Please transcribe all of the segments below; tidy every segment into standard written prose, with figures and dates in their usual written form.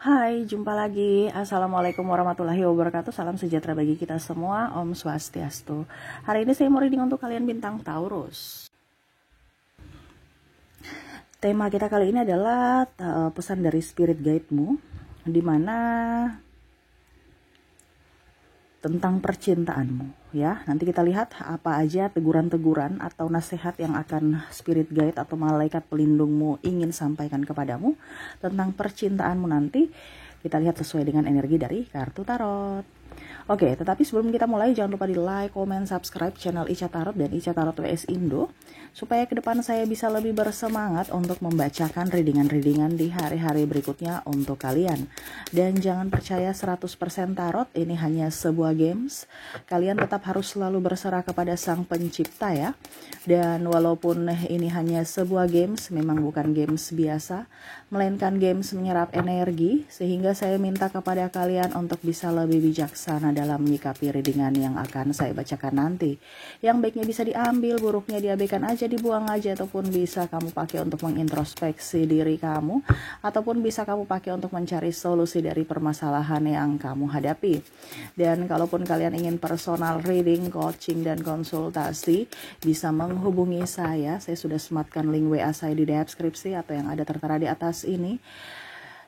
Hai, jumpa lagi. Assalamualaikum warahmatullahi wabarakatuh. Salam sejahtera bagi kita semua. Om Swastiastu. Hari ini saya mau reading untuk kalian bintang Taurus. Tema kita kali ini adalah pesan dari spirit guide-mu, di mana tentang percintaanmu, ya. Nanti kita lihat apa aja teguran-teguran atau nasihat yang akan spirit guide atau malaikat pelindungmu ingin sampaikan kepadamu tentang percintaanmu nanti. Kita lihat sesuai dengan energi dari kartu tarot. Oke, tetapi sebelum kita mulai jangan lupa di like, comment, subscribe channel Ica Tarot dan Ica Tarot WS Indo supaya ke depan saya bisa lebih bersemangat untuk membacakan readingan-readingan di hari-hari berikutnya untuk kalian. Dan jangan percaya 100% tarot, ini hanya sebuah games. Kalian tetap harus selalu berserah kepada Sang Pencipta ya. Dan walaupun ini hanya sebuah games, memang bukan games biasa, melainkan games menyerap energi, sehingga saya minta kepada kalian untuk bisa lebih bijaksana dalam menyikapi readingan yang akan saya bacakan nanti. Yang baiknya bisa diambil, buruknya diabaikan aja, dibuang aja, ataupun bisa kamu pakai untuk mengintrospeksi diri kamu, ataupun bisa kamu pakai untuk mencari solusi dari permasalahan yang kamu hadapi. Dan kalaupun kalian ingin personal reading, coaching, dan konsultasi, bisa menghubungi saya sudah sematkan link WA saya di deskripsi atau yang ada tertera di atas ini.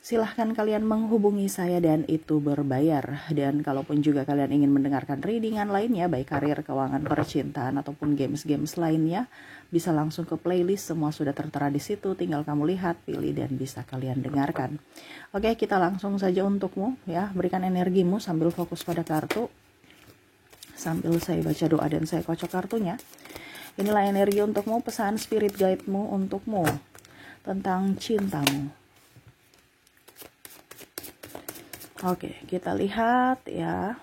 Silahkan kalian menghubungi saya dan itu berbayar. Dan kalaupun juga kalian ingin mendengarkan readingan lainnya, baik karir, keuangan, percintaan, ataupun games-games lainnya, bisa langsung ke playlist, semua sudah tertera di situ. Tinggal kamu lihat, pilih, dan bisa kalian dengarkan. Oke, kita langsung saja untukmu ya. Berikan energimu sambil fokus pada kartu. Sambil saya baca doa dan saya kocok kartunya. Inilah energi untukmu, pesan spirit guide-mu untukmu tentang cintamu. Oke, kita lihat ya.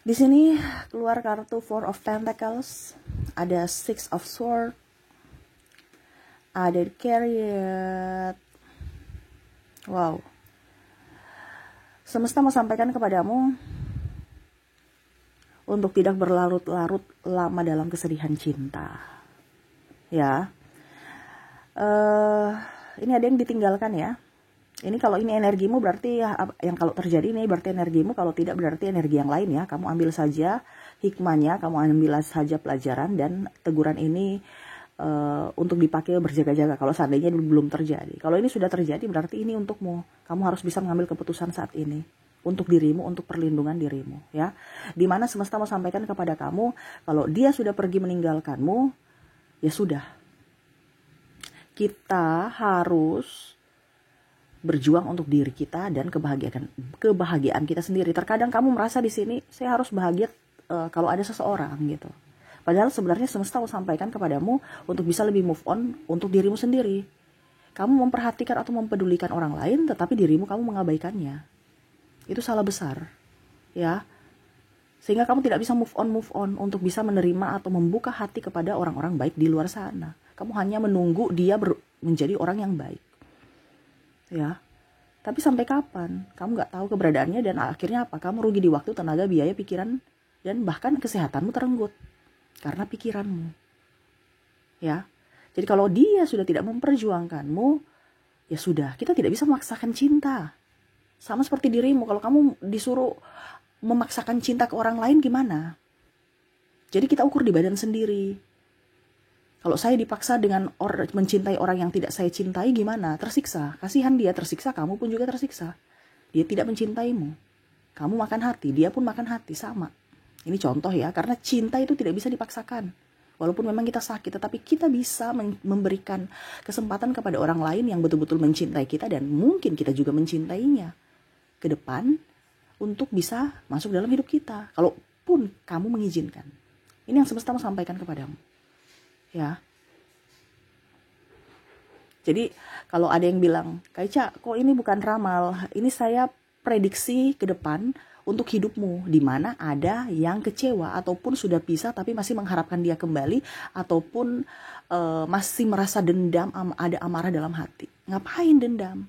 Di sini keluar kartu Four of Pentacles, ada Six of Swords, ada Chariot. Wow. Semesta mau sampaikan kepadamu untuk tidak berlarut-larut lama dalam kesedihan cinta. Ya. Ini ada yang ditinggalkan ya. Ini kalau ini energimu berarti yang kalau terjadi ini berarti energimu, kalau tidak berarti energi yang lain ya. Kamu ambil saja hikmahnya, kamu ambil saja pelajaran, dan teguran ini untuk dipakai berjaga-jaga kalau seandainya belum terjadi. Kalau ini sudah terjadi berarti ini untukmu. Kamu harus bisa mengambil keputusan saat ini. Untuk dirimu, untuk perlindungan dirimu ya. Dimana semesta mau sampaikan kepada kamu, kalau dia sudah pergi meninggalkanmu, ya sudah. Kita harus berjuang untuk diri kita dan kebahagiaan kita sendiri. Terkadang kamu merasa di sini saya harus bahagia kalau ada seseorang gitu. Padahal sebenarnya semesta mau sampaikan kepadamu untuk bisa lebih move on untuk dirimu sendiri. Kamu memperhatikan atau mempedulikan orang lain, tetapi dirimu kamu mengabaikannya. Itu salah besar ya, sehingga kamu tidak bisa move on untuk bisa menerima atau membuka hati kepada orang-orang baik di luar sana. Kamu hanya menunggu dia menjadi orang yang baik ya. Tapi sampai kapan? Kamu gak tahu keberadaannya, dan akhirnya apa? Kamu rugi di waktu, tenaga, biaya, pikiran, dan bahkan kesehatanmu terenggut karena pikiranmu ya. Jadi kalau dia sudah tidak memperjuangkanmu, ya sudah, kita tidak bisa memaksakan cinta. Sama seperti dirimu, kalau kamu disuruh memaksakan cinta ke orang lain gimana? Jadi kita ukur di badan sendiri. Kalau saya dipaksa dengan mencintai orang yang tidak saya cintai gimana? Tersiksa. Kasihan dia tersiksa, kamu pun juga tersiksa. Dia tidak mencintaimu. Kamu makan hati, dia pun makan hati, sama. Ini contoh ya, karena cinta itu tidak bisa dipaksakan. Walaupun memang kita sakit, tetapi kita bisa memberikan kesempatan kepada orang lain yang betul-betul mencintai kita, dan mungkin kita juga mencintainya ke depan untuk bisa masuk dalam hidup kita, kalaupun kamu mengizinkan. Ini yang semesta mau sampaikan kepadamu ya. Jadi kalau ada yang bilang, Kak Ica, kok ini bukan ramal, ini saya prediksi ke depan untuk hidupmu, di mana ada yang kecewa ataupun sudah pisah tapi masih mengharapkan dia kembali, ataupun masih merasa dendam, ada amarah dalam hati. Ngapain dendam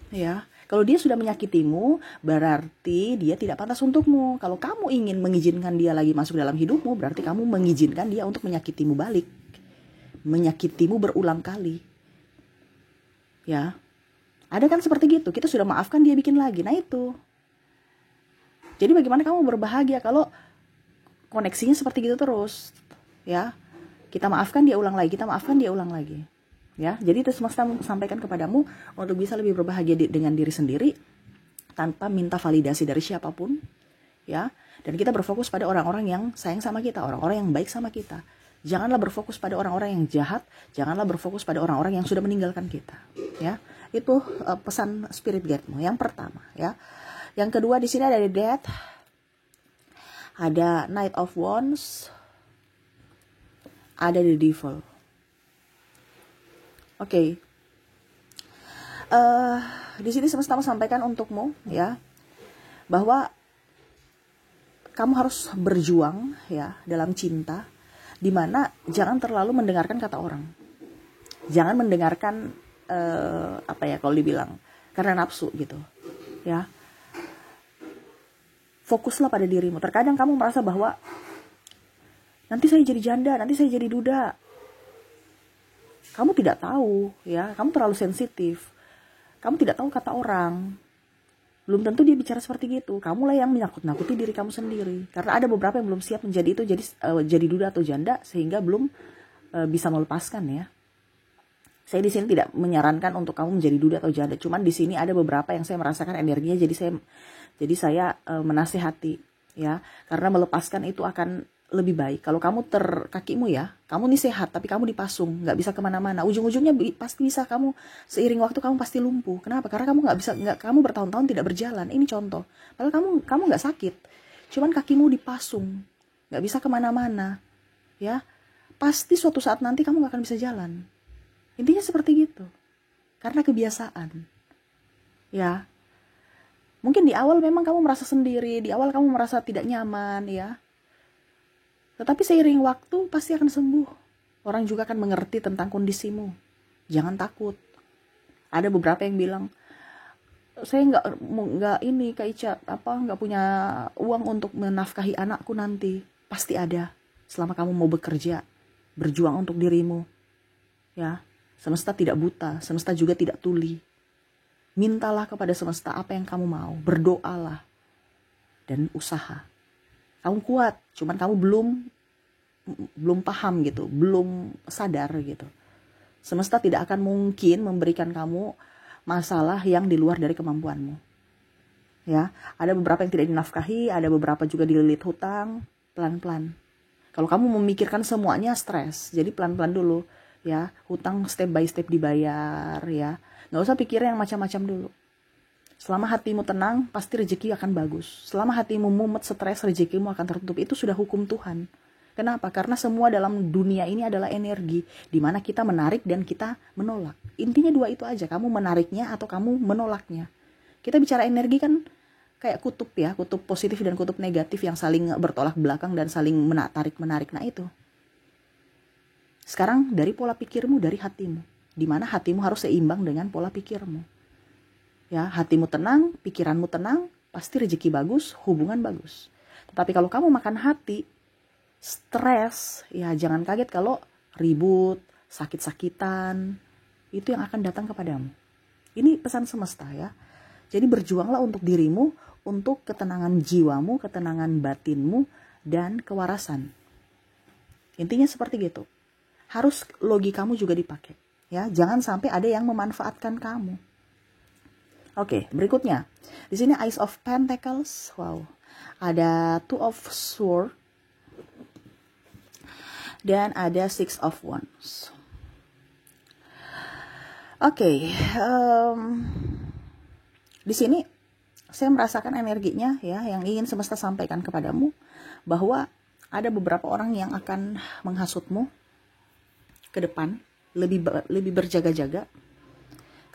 ya? Kalau dia sudah menyakitimu, berarti dia tidak pantas untukmu. Kalau kamu ingin mengizinkan dia lagi masuk dalam hidupmu, berarti kamu mengizinkan dia untuk menyakitimu balik. Menyakitimu berulang kali. Ya. Ada kan seperti gitu. Kita sudah maafkan, dia bikin lagi. Nah itu. Jadi bagaimana kamu berbahagia kalau koneksinya seperti gitu terus? Ya. Kita maafkan, dia ulang lagi. Kita maafkan, dia ulang lagi. Ya, jadi itu semesta sampaikan kepadamu untuk bisa lebih berbahagia dengan diri sendiri tanpa minta validasi dari siapapun, ya. Dan kita berfokus pada orang-orang yang sayang sama kita, orang-orang yang baik sama kita. Janganlah berfokus pada orang-orang yang jahat, janganlah berfokus pada orang-orang yang sudah meninggalkan kita, ya. Itu pesan spirit guide-mu yang pertama, ya. Yang kedua di sini ada the Death, ada Knight of Wands, ada the Devil. Oke. Di sini semesta sampaikan untukmu, ya, bahwa kamu harus berjuang, ya, dalam cinta, dimana jangan terlalu mendengarkan kata orang, jangan mendengarkan apa ya kalau dibilang karena nafsu gitu, ya. Fokuslah pada dirimu. Terkadang kamu merasa bahwa nanti saya jadi janda, nanti saya jadi duda. Kamu tidak tahu, ya, kamu terlalu sensitif. Kamu tidak tahu kata orang. Belum tentu dia bicara seperti gitu. Kamulah yang menakut-nakuti diri kamu sendiri. Karena ada beberapa yang belum siap menjadi itu, jadi duda atau janda sehingga belum bisa melepaskan, ya. Saya di sini tidak menyarankan untuk kamu menjadi duda atau janda. Cuman di sini ada beberapa yang saya merasakan energinya, jadi saya menasehati, ya. Karena melepaskan itu akan lebih baik. Kalau kamu kakimu, ya, kamu nih sehat tapi kamu dipasung, nggak bisa kemana-mana, ujung-ujungnya pasti bisa kamu seiring waktu kamu pasti lumpuh. Kenapa? Karena kamu kamu bertahun-tahun tidak berjalan. Ini contoh. Padahal kamu nggak sakit, cuman kakimu dipasung, nggak bisa kemana-mana, ya. Pasti suatu saat nanti kamu nggak akan bisa jalan. Intinya seperti gitu. Karena kebiasaan, ya. Mungkin di awal memang kamu merasa sendiri, di awal kamu merasa tidak nyaman, ya. Tetapi seiring waktu pasti akan sembuh. Orang juga akan mengerti tentang kondisimu. Jangan takut. Ada beberapa yang bilang, saya nggak ini Kak Ica, nggak punya uang untuk menafkahi anakku nanti. Pasti ada. Selama kamu mau bekerja, berjuang untuk dirimu, ya. Semesta tidak buta, semesta juga tidak tuli. Mintalah kepada semesta apa yang kamu mau, berdoalah dan usaha. Kamu kuat, cuman kamu belum paham gitu, belum sadar gitu. Semesta tidak akan mungkin memberikan kamu masalah yang di luar dari kemampuanmu. Ya, ada beberapa yang tidak dinafkahi, ada beberapa juga dililit hutang, pelan-pelan. Kalau kamu memikirkan semuanya stres, jadi pelan-pelan dulu, ya. Hutang step by step dibayar, ya. Nggak usah pikir yang macam-macam dulu. Selama hatimu tenang, pasti rezeki akan bagus. Selama hatimu mumet, stres, rezekimu akan tertutup. Itu sudah hukum Tuhan. Kenapa? Karena semua dalam dunia ini adalah energi, di mana kita menarik dan kita menolak. Intinya dua itu aja, kamu menariknya atau kamu menolaknya. Kita bicara energi kan kayak kutub, ya, kutub positif dan kutub negatif yang saling bertolak belakang dan saling tarik-menarik. Nah itu. Sekarang dari pola pikirmu, dari hatimu. Di mana hatimu harus seimbang dengan pola pikirmu. Ya, hatimu tenang, pikiranmu tenang, pasti rezeki bagus, hubungan bagus. Tetapi kalau kamu makan hati, stres, ya jangan kaget kalau ribut, sakit-sakitan, itu yang akan datang kepadamu. Ini pesan semesta, ya. Jadi berjuanglah untuk dirimu, untuk ketenangan jiwamu, ketenangan batinmu, dan kewarasan. Intinya seperti gitu. Harus logikamu juga dipakai, ya. Jangan sampai ada yang memanfaatkan kamu. Oke, berikutnya. Di sini Ace of Pentacles. Wow. Ada Two of Swords. Dan ada Six of Wands. Oke. Di sini saya merasakan energinya, ya, yang ingin semesta sampaikan kepadamu. Bahwa ada beberapa orang yang akan menghasutmu ke depan. Lebih berjaga-jaga.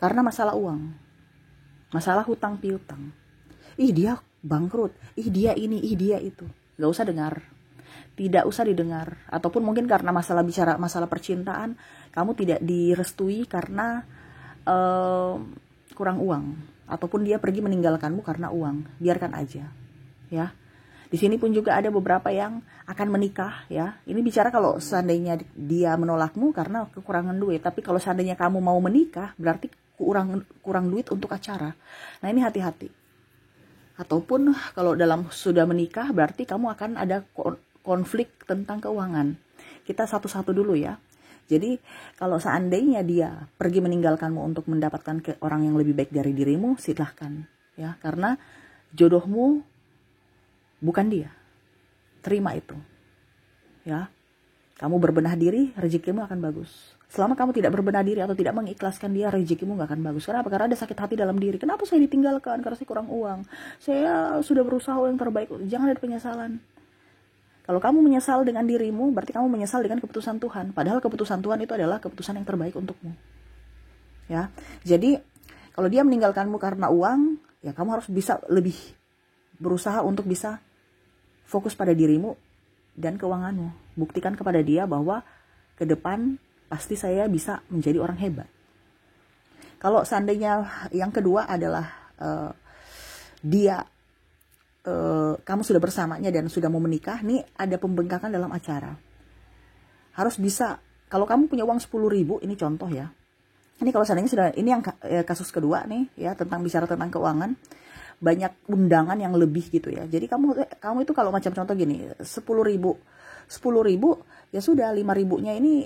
Karena masalah uang. Masalah hutang piutang. Ih dia bangkrut. Ih dia ini, ih dia itu. Gak usah dengar. Tidak usah didengar. Ataupun mungkin karena masalah percintaan, kamu tidak direstui karena kurang uang. ataupun dia pergi meninggalkanmu karena uang, biarkan aja, ya. Di sini pun juga ada beberapa yang akan menikah, ya. Ini bicara kalau seandainya dia menolakmu karena kekurangan duit, tapi kalau seandainya kamu mau menikah, berarti kurang duit untuk acara. Nah, ini hati-hati. Ataupun kalau sudah menikah, berarti kamu akan ada konflik tentang keuangan. Kita satu-satu dulu ya. Jadi kalau seandainya dia pergi meninggalkanmu untuk mendapatkan orang yang lebih baik dari dirimu, silahkan, ya, karena jodohmu bukan dia. Terima itu, ya. Kamu berbenah diri, rezekimu akan bagus. Selama kamu tidak berbenah diri atau tidak mengikhlaskan dia, rezekimu gak akan bagus. Kenapa? Karena ada sakit hati dalam diri. Kenapa saya ditinggalkan? Karena saya kurang uang. Saya sudah berusaha yang terbaik. Jangan ada penyesalan. Kalau kamu menyesal dengan dirimu, berarti kamu menyesal dengan keputusan Tuhan. Padahal keputusan Tuhan itu adalah keputusan yang terbaik untukmu. Ya, jadi kalau dia meninggalkanmu karena uang, ya kamu harus bisa lebih berusaha untuk bisa fokus pada dirimu dan keuanganmu. Buktikan kepada dia bahwa ke depan pasti saya bisa menjadi orang hebat. Kalau seandainya yang kedua adalah kamu sudah bersamanya dan sudah mau menikah, nih ada pembengkakan dalam acara. Harus bisa, kalau kamu punya uang 10.000, ini contoh ya. Ini kalau seandainya sudah, ini yang kasus kedua nih ya, bicara tentang keuangan. Banyak undangan yang lebih gitu ya. Jadi kamu itu kalau macam contoh gini, 10.000 ya sudah, 5.000-nya ini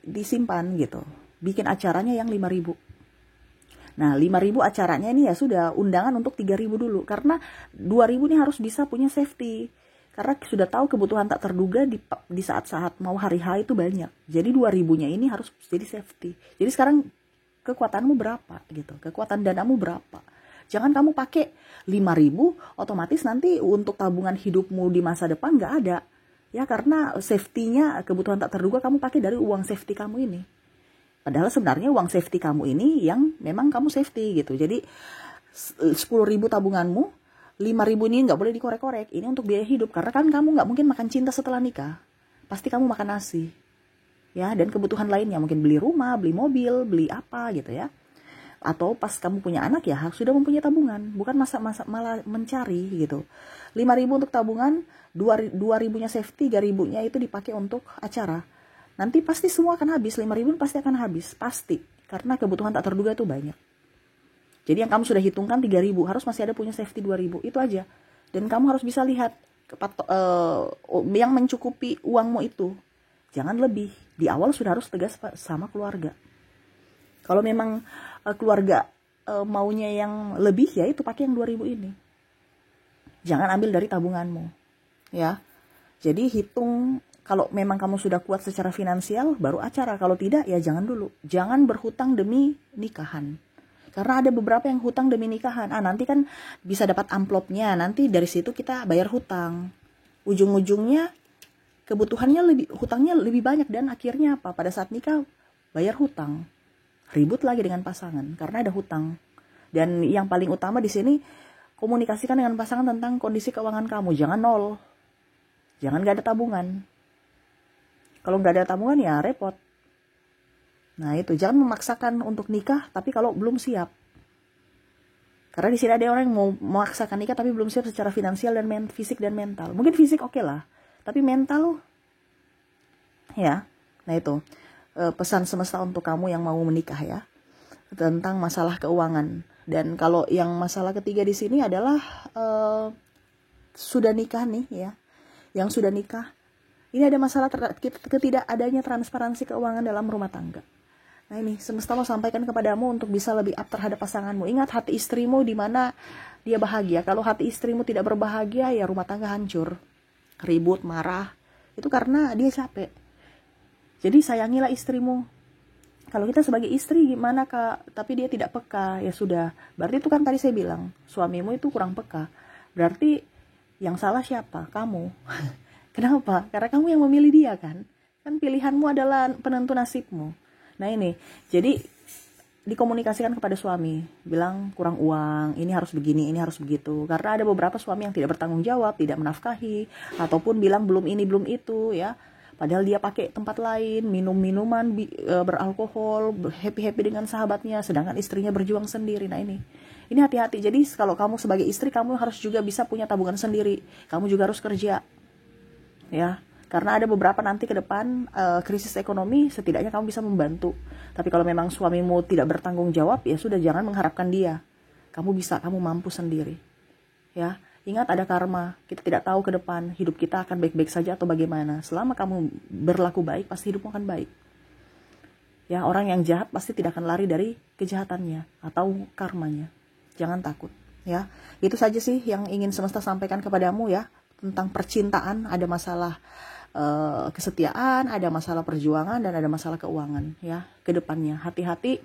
disimpan gitu. Bikin acaranya yang 5.000. Nah, 5.000 acaranya ini ya sudah, undangan untuk 3.000 dulu. Karena 2.000 ini harus bisa punya safety. Karena sudah tahu kebutuhan tak terduga di saat-saat mau hari H itu banyak. Jadi 2.000-nya ini harus jadi safety. Jadi sekarang kekuatanmu berapa gitu. Kekuatan danamu berapa. Jangan kamu pakai 5.000, otomatis nanti untuk tabungan hidupmu di masa depan nggak ada. Ya, karena safety-nya, kebutuhan tak terduga kamu pakai dari uang safety kamu ini. Padahal sebenarnya uang safety kamu ini yang memang kamu safety gitu. Jadi 10.000 tabunganmu, 5.000 ini nggak boleh dikorek-korek. Ini untuk biaya hidup. Karena kan kamu nggak mungkin makan cinta setelah nikah. Pasti kamu makan nasi. Ya, dan kebutuhan lainnya. Mungkin beli rumah, beli mobil, beli apa gitu ya. Atau pas kamu punya anak ya sudah mempunyai tabungan. Bukan masa-masa malah mencari gitu. 5.000 untuk tabungan, 2.000-nya safety, 3.000-nya itu dipakai untuk acara. Nanti pasti semua akan habis, 5.000 pasti akan habis, pasti. Karena kebutuhan tak terduga itu banyak. Jadi yang kamu sudah hitungkan 3.000, harus masih ada punya safety 2.000, itu aja. Dan kamu harus bisa lihat yang mencukupi uangmu itu. Jangan lebih, di awal sudah harus tegas sama keluarga. Kalau memang keluarga maunya yang lebih, ya itu pakai yang 2.000 ini. Jangan ambil dari tabunganmu, ya. Jadi hitung. Kalau memang kamu sudah kuat secara finansial, baru acara. Kalau tidak, ya jangan dulu. Jangan berhutang demi nikahan. Karena ada beberapa yang hutang demi nikahan. Nanti kan bisa dapat amplopnya. Nanti dari situ kita bayar hutang. Ujung-ujungnya hutangnya lebih banyak. Dan akhirnya apa? Pada saat nikah, bayar hutang. Ribut lagi dengan pasangan. Karena ada hutang. Dan yang paling utama di sini, komunikasikan dengan pasangan tentang kondisi keuangan kamu. Jangan nol. Jangan gak ada tabungan. Kalau nggak ada tabungan ya repot. Nah itu, jangan memaksakan untuk nikah tapi kalau belum siap. Karena di sini ada orang yang mau memaksakan nikah tapi belum siap secara finansial dan fisik dan mental. Mungkin fisik oke lah, tapi mental ya. Nah itu pesan semesta untuk kamu yang mau menikah ya, tentang masalah keuangan. Dan kalau yang masalah ketiga di sini adalah sudah nikah nih ya, yang sudah nikah. Ini ada masalah ketidakadanya transparansi keuangan dalam rumah tangga. Nah ini, semesta mau sampaikan kepadamu untuk bisa lebih up terhadap pasanganmu. Ingat, hati istrimu di mana dia bahagia. Kalau hati istrimu tidak berbahagia, ya rumah tangga hancur. Ribut, marah. Itu karena dia capek. Jadi sayangilah istrimu. Kalau kita sebagai istri gimana kak, tapi dia tidak peka, ya sudah. Berarti itu kan tadi saya bilang, suamimu itu kurang peka. Berarti yang salah siapa? Kamu. Kenapa? Karena kamu yang memilih dia kan. Kan pilihanmu adalah penentu nasibmu. Nah ini, jadi dikomunikasikan kepada suami. Bilang kurang uang, ini harus begini, ini harus begitu. Karena ada beberapa suami yang tidak bertanggung jawab, tidak menafkahi. Ataupun bilang belum ini, belum itu ya. Padahal dia pakai tempat lain, minum minuman beralkohol, happy-happy dengan sahabatnya, sedangkan istrinya berjuang sendiri. Nah ini hati-hati. Jadi kalau kamu sebagai istri, kamu harus juga bisa punya tabungan sendiri. Kamu juga harus kerja, ya. Karena ada beberapa nanti ke depan krisis ekonomi, setidaknya kamu bisa membantu. Tapi kalau memang suamimu tidak bertanggung jawab, ya sudah, jangan mengharapkan dia. Kamu bisa, kamu mampu sendiri. Ya, ingat ada karma. Kita tidak tahu ke depan hidup kita akan baik-baik saja atau bagaimana. Selama kamu berlaku baik, pasti hidupmu akan baik. Ya, orang yang jahat pasti tidak akan lari dari kejahatannya atau karmanya. Jangan takut. Ya, itu saja sih yang ingin semesta sampaikan kepadamu ya, tentang percintaan. Ada masalah kesetiaan, ada masalah perjuangan, dan ada masalah keuangan ya ke depannya. Hati-hati,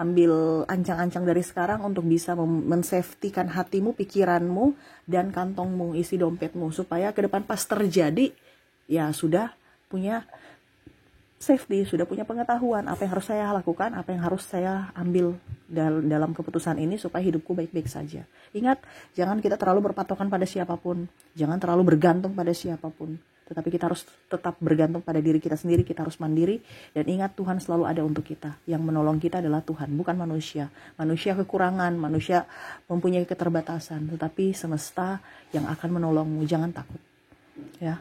ambil ancang-ancang dari sekarang untuk bisa mensafetykan hatimu, pikiranmu, dan kantongmu, isi dompetmu, supaya ke depan pas terjadi ya sudah punya safety, sudah punya pengetahuan apa yang harus saya lakukan, apa yang harus saya ambil dalam keputusan ini supaya hidupku baik-baik saja. Ingat, jangan kita terlalu berpatokan pada siapapun, jangan terlalu bergantung pada siapapun. Tetapi kita harus tetap bergantung pada diri kita sendiri, kita harus mandiri, dan ingat Tuhan selalu ada untuk kita. Yang menolong kita adalah Tuhan, bukan manusia. Manusia kekurangan, manusia mempunyai keterbatasan, tetapi semesta yang akan menolongmu. Jangan takut. Ya.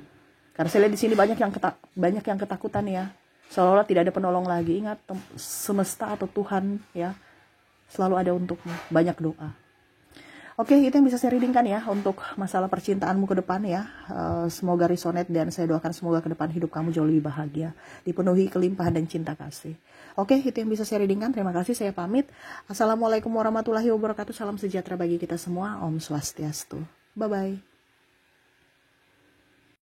Karena saya lihat di sini banyak yang ketakutan ya. Seolah-olah tidak ada penolong lagi. Ingat, semesta atau Tuhan ya selalu ada untukmu. Banyak doa. Oke, itu yang bisa saya readingkan ya untuk masalah percintaanmu ke depan ya. Semoga resonate, dan saya doakan semoga ke depan hidup kamu jauh lebih bahagia, dipenuhi kelimpahan dan cinta kasih. Oke, itu yang bisa saya readingkan. Terima kasih, saya pamit. Assalamualaikum warahmatullahi wabarakatuh. Salam sejahtera bagi kita semua. Om Swastiastu. Bye-bye.